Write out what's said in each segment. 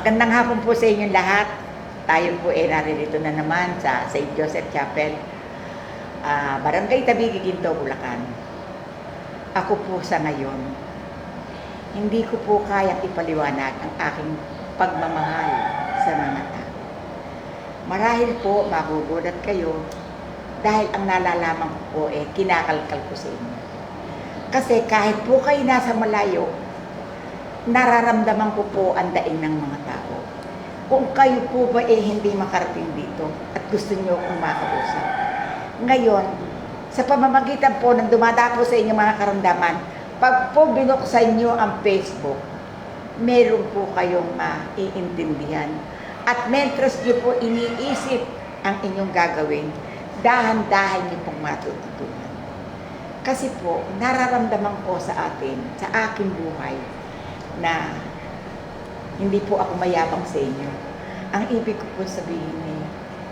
Magandang hapon po sa inyong lahat. Tayo po naririto na naman sa St. Joseph Chapel, Barangay Tabigi, Ginto, Bulacan. Ako po sa ngayon, hindi ko po kayang ipaliwanag ang aking pagmamahal sa mga tao. Marahil po magugulat kayo dahil ang nalalaman ko po kinakalkal ko sa inyo. Kasi kahit po kayo nasa malayo, nararamdaman ko po ang daing ng mga tao. Kung kayo po ba hindi makarating dito at gusto niyo akong makausap. Ngayon, sa pamamagitan po ng dumadapo sa inyong mga karamdaman, pag po binuksan niyo ang Facebook, meron po kayong maiintindihan. At mentras niyo po iniisip ang inyong gagawin, dahan-dahan niyo pong matututunan. Kasi po, nararamdaman ko sa atin, sa aking buhay, na hindi po ako mayabang sa inyo. Ang ibig ko po sabihin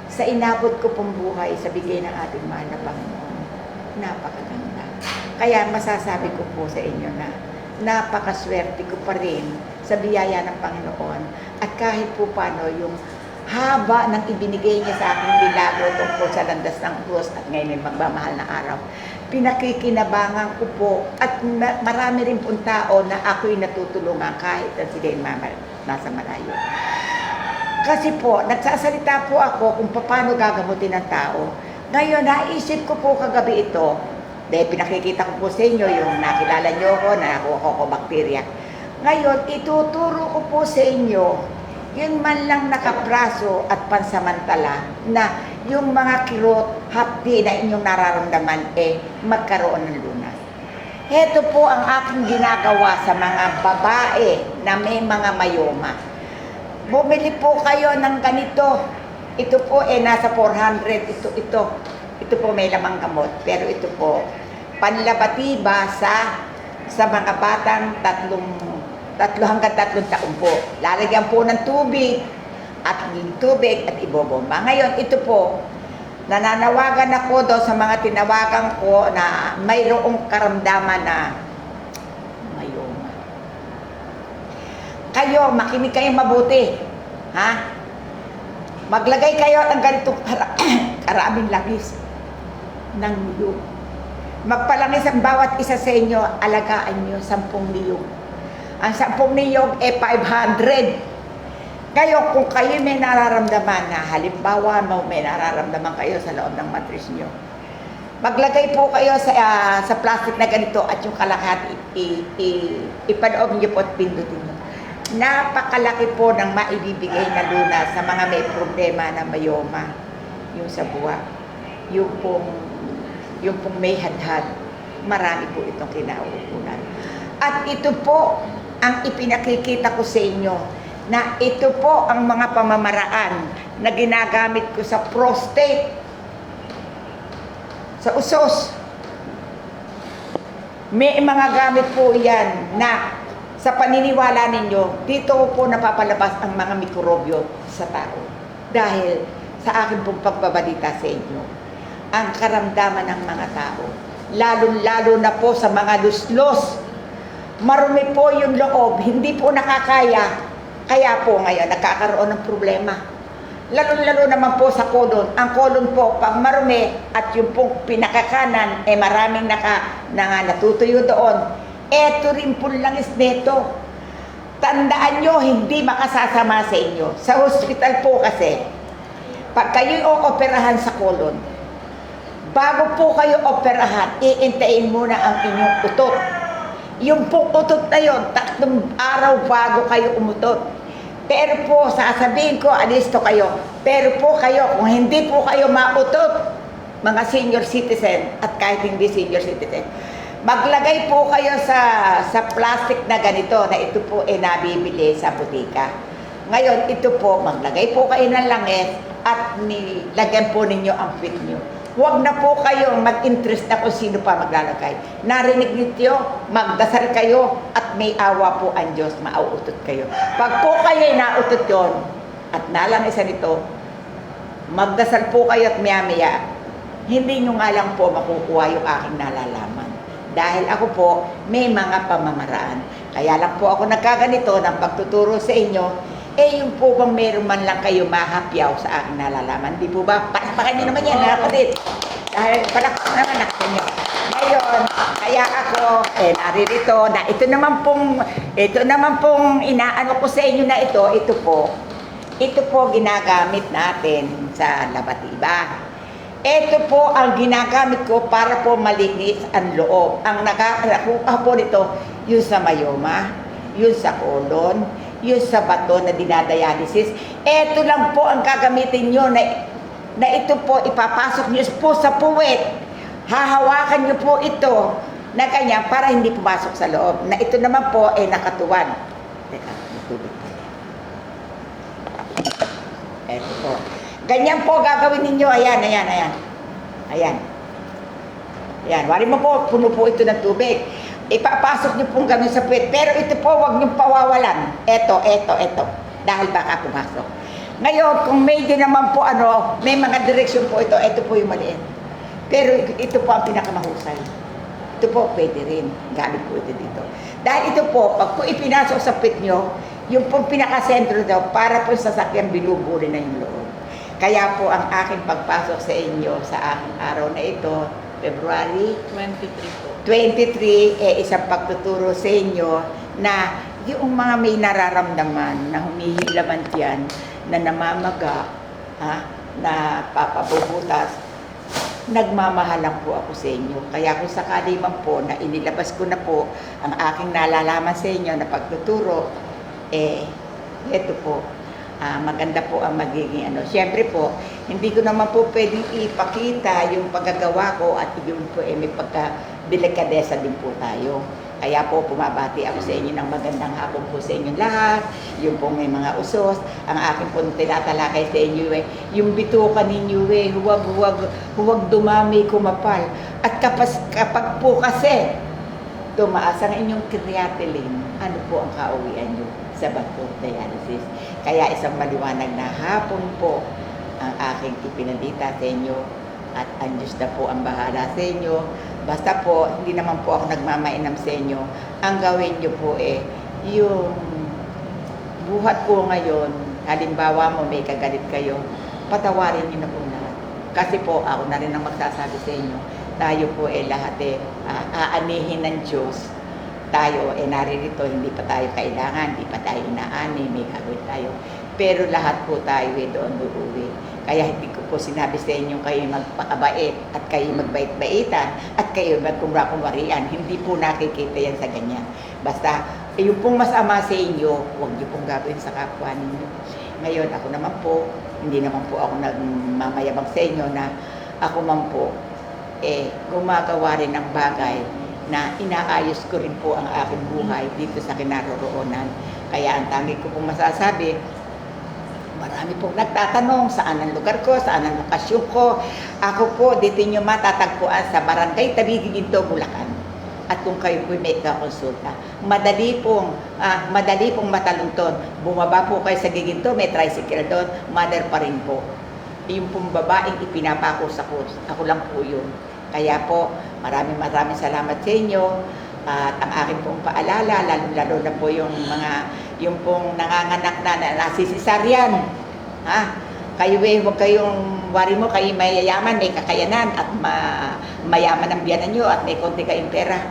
sa inabot ko pong buhay sa bigay ng ating mahal na Panginoon, napakaganda. Kaya masasabi ko po sa inyo na napakaswerte ko pa rin sa biyaya ng Panginoon. At kahit po paano yung haba ng ibinigay niya sa aking milagro tungkol sa landas ng krus at ngayon ay magmamahal na araw, pinakikinabangan ko po at marami rin pong tao na ako'y natutulungan kahit na sila'y nasa malayo. Kasi po, nagsasalita po ako kung paano gagamutin ng tao. Ngayon, naisip ko po kagabi ito, dahil pinakikita ko po sa inyo yung nakilala nyo ako, na nakuha ko bakterya. Ngayon, ituturo ko po sa inyo yun man lang nakapraso at pansamantala na yung mga kirot, hapdi na inyong nararamdaman magkaroon ng lunas. Heto po ang aking ginagawa sa mga babae na may mga mayoma. Bumili po kayo ng ganito. Ito po nasa 400. Ito po may lamang gamot. Pero ito po, panlabatiba sa mga batang 3 hanggang 3 taon po. Lalagyan po ng tubig at ibobomba. Ngayon, ito po, nananawagan ako doon sa mga tinawagan ko na mayroong karamdaman na mayoma. Kayo, makinig kayo mabuti. Ha? Maglagay kayo ng ganitong karaming langis ng niyog. Magpalangis ang bawat isa sa inyo, alagaan nyo 10 niyog. Ang 10 niyog 500. Kayo, kung kayo may nararamdaman na halimbawa may nararamdaman kayo sa loob ng matris nyo, maglagay po kayo sa plastic na ganito at yung kalahati ipanoob nyo po at pindutin nyo. Napakalaki po ng maibibigay na lunas sa mga may problema na mayoma, yung sa buwak, yung pong may hadhad. Marami po itong kinauukulan. At ito po ang ipinakikita ko sa inyo na ito po ang mga pamamaraan na ginagamit ko sa prostate, sa usos. May mga gamit po yan na sa paniniwala ninyo, dito po napapalabas ang mga mikrobyo sa tao. Dahil sa akin pong pagbabalita sa inyo, ang karamdaman ng mga tao, lalo na po sa mga luslos, marumi po yung loob, hindi po nakakaya. Kaya po ngayon, nagkakaroon ng problema. Lalo naman po sa kolon. Ang kolon po, pag marumi at yung pong pinakakanan, maraming natutuyo doon. Eto rin po langis neto. Tandaan nyo, hindi makasasama sa inyo. Sa hospital po kasi, pag kayo'y operahan sa kolon, bago po kayo operahan, iintayin muna ang inyong utot. Yung pong utot na yun, 3 araw bago kayo umutot. Pero po, sasabihin ko, alisto kayo. Pero po kayo, kung hindi po kayo mautot, mga senior citizen, at kahit hindi senior citizen, maglagay po kayo sa plastic na ganito, na ito po nabibili sa butika. Ngayon, ito po, maglagay po kayo ng langis, at lagyan po ninyo ang fit nyo. Huwag na po kayo mag-interest na kung sino pa maglalagay. Narinig niyo, magdasal kayo at may awa po ang Diyos, mauutot kayo. Pag po kayo nautot yun at nalangisan ito, magdasal po kayo at maya-maya, hindi nyo nga lang po makukuha yung aking nalalaman. Dahil ako po, may mga pamamaraan. Kaya lang po ako nagkaganito ng pagtuturo sa inyo, yung po bang meron man lang kayo mahapyaw sa aking nalalaman? Di po ba? Palakpakan niyo naman yan, kapatid. Dahil palakpakan naman ako sa inyo. Ngayon, kaya ako, naririto na ito naman pong inaano ko sa inyo na ito po ginagamit natin sa labatiba. Ito po ang ginagamit ko para po malinis ang loob. Ang nakakuha po nito, yung sa mayoma, yung sa colon, yung sa bato na dinadialysis. Ito lang po ang gagamitin nyo na ito po ipapasok nyo po sa puwet. Hahawakan nyo po ito na ganyan para hindi pumasok sa loob. Na ito naman po ay nakatuwad. Teka, matulog po. Ito po. Ganyan po gagawin ninyo. Ayan. Ayan. Wari mo po, puno po ito ng tubig. Ipapasok nyo pong gano'n sa puwet. Pero ito po, huwag nyo pawawalan. Ito. Dahil baka pumasok. Ngayon, kung may din naman po may mga direksyon po ito. Ito po yung maliit. Pero ito po ang pinakamahusay. Ito po pwede rin. Gamit po ito dito. Dahil ito po, pag po ipinasok sa puwet nyo, yung pong pinakasentro daw, para po sa sasakyan binubuli na yung loob. Kaya po ang aking pagpasok sa inyo sa aking araw na ito, February 23 po. 23, isang pagtuturo sa inyo na yung mga may nararamdaman na humihilaman yan, na namamaga, na papabubutas, nagmamahalan po ako sa inyo. Kaya kung sakali man po na inilabas ko na po ang aking nalalaman sa inyo na pagtuturo, ito po, maganda po ang magiging Siyempre po, hindi ko naman po pwedeng ipakita yung paggagawa ko at yun po may pagka-delikadesa din po tayo. Kaya po pumabati ako sa inyo ng magandang hapon po sa inyong lahat. Yung po may mga usos. Ang akin po tinatalakay sa inyo yung bituka ninyo huwag dumami kumapal. At kapag po kasi tumaas ang inyong creatinine, ano po ang kauwian nyo sa bato dialysis. Kaya isang maliwanag na hapon po ang aking ipinadita sa inyo at ang Diyos na po ang bahala sa inyo. Basta po, hindi naman po ako nagmamainam sa inyo. Ang gawin nyo po yung buhat po ngayon, halimbawa mo may kagalit kayo, patawarin nyo na po lahat. Kasi po, ako na rin ang magsasabi sa inyo, tayo po lahat aanihin ng Diyos. Tayo naririto, hindi pa tayo kailangan, hindi pa tayo inaani, may gagawin tayo. Pero lahat po tayo doon uuwi. Kaya hindi ko po sinabi sa inyo kayo magpakabait at kayo magbait-baitan at kayo magkumra-kumwarian. Hindi po nakikita yan sa ganyan. Basta, yung pong masama sa inyo, huwag niyo pong gagawin sa kapwa ninyo. Ngayon, ako naman po, hindi naman po ako nagmamayabang sa inyo na ako man po, gumagawa rin ng bagay na inaayos ko rin po ang aking buhay dito sa kinaroroonan. Kaya ang tangi ko pong masasabi, marami pong nagtatanong saan ang lugar ko, saan ang lokasyon ko. Ako po, dito nyo matatagpuan sa Barangay Tabigi, Ginto, Bulacan. At kung kayo po may kakonsulta, madali pong matalunton. Bumaba po kayo sa Giginto, may tricycle doon, mother pa rin po. Yung pong babaeng ipinapako sa course, ako lang po yun. Kaya po, maraming salamat sa inyo. At ang aking pong paalala, lalo na po yung pong nanganganak na nasisisaryan. Kayo huwag kayong wari mo, kayo mayayaman, may kakayanan at mayaman ang biyanan nyo at may konti kayong pera.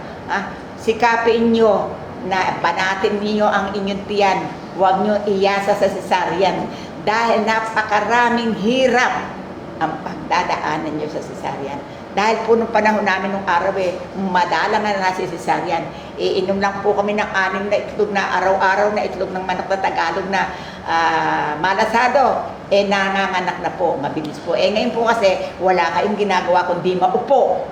Sikapin nyo na banatin niyo ang inyong tiyan. Huwag nyo iyasa sa cesarean dahil napakaraming hirap ang pagdadaanan nyo sa cesarean. Dahil po nung panahon namin nung araw madalang na nasa cesarean. Iinom lang po kami ng 6 na itlog na araw-araw na itlog ng manok na Tagalog na malasado. Nanganganak na po, mabilis po. Ngayon po kasi wala kayong ginagawa kundi maupo.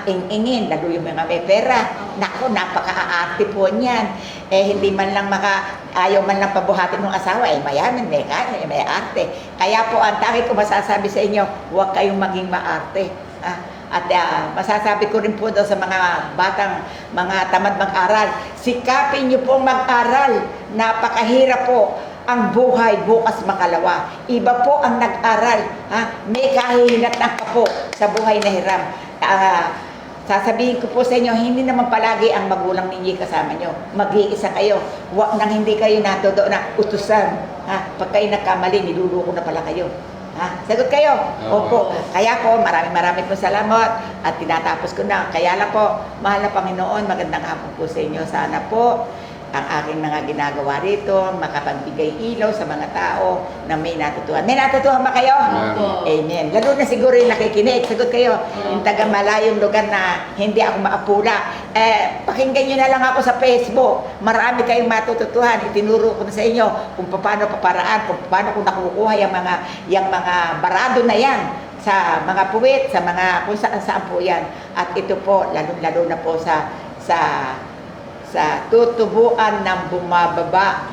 Ingingin, lalo yung mga may pera. Nako, napaka-aarte po niyan. Hindi man lang ayaw man lang pabuhatin ng asawa, mayaman, may kaya, may arte. Kaya po, ang tangi ko masasabi sa inyo, huwag kayong maging maarte. At masasabi ko rin po daw sa mga mga tamad mag-aral, sikapin niyo pong mag-aral. Napakahirap po ang buhay bukas makalawa. Iba po ang nag-aral. May kahihinat ka po sa buhay na hiram. Sasabihin ko po sa inyo, hindi naman palagi ang magulang ninyo kasama nyo. Mag-iisa kayo. Huwag nang hindi kayo natudo na utusan. Ha? Pag kayo nagkamali, niluluko na pala kayo. Ha? Sagot kayo? Opo. Opo. Kaya po, maraming po salamat at tinatapos ko na. Kaya lang po, mahal na Panginoon, magandang hapon po sa inyo. Sana po, ang aking mga ginagawa rito, makapagbigay ilaw sa mga tao na may natutuhan. May natutuhan ba kayo? Opo. Amen. Lalo na siguro yung nakikinig. Sagot kayo. Yung taga malayong lugar na hindi ako maapula. Pakinggan nyo na lang ako sa Facebook. Marami kayong matututuhan. Itinuro ko na sa inyo kung paano paparaan, kung paano ko nakukuha yung mga barado na yan sa mga puwit, sa mga kung saan po yan. At ito po, lalo na po sa tutubuan ng bumababa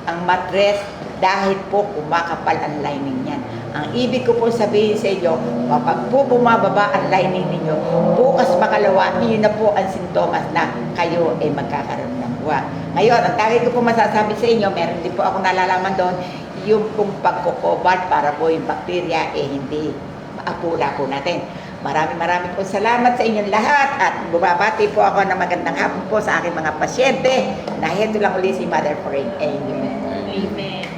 ang matres dahil po kumakapal ang lining niyan. Ang ibig ko po sabihin sa inyo, kapag po bumababa ang lining ninyo, bukas makalawa, yun na po ang sintomas na kayo ay magkakaroon ng buwan. Ngayon, ang tawag ko po masasabi sa inyo, meron din po ako nalalaman doon, yung pong pagkukobad para po yung bakterya hindi maapula po natin. Marami po salamat sa inyong lahat at bumabati po ako ng magandang hapon po sa aking mga pasyente na heto lang uli si Mother Frank. Amen. Amen.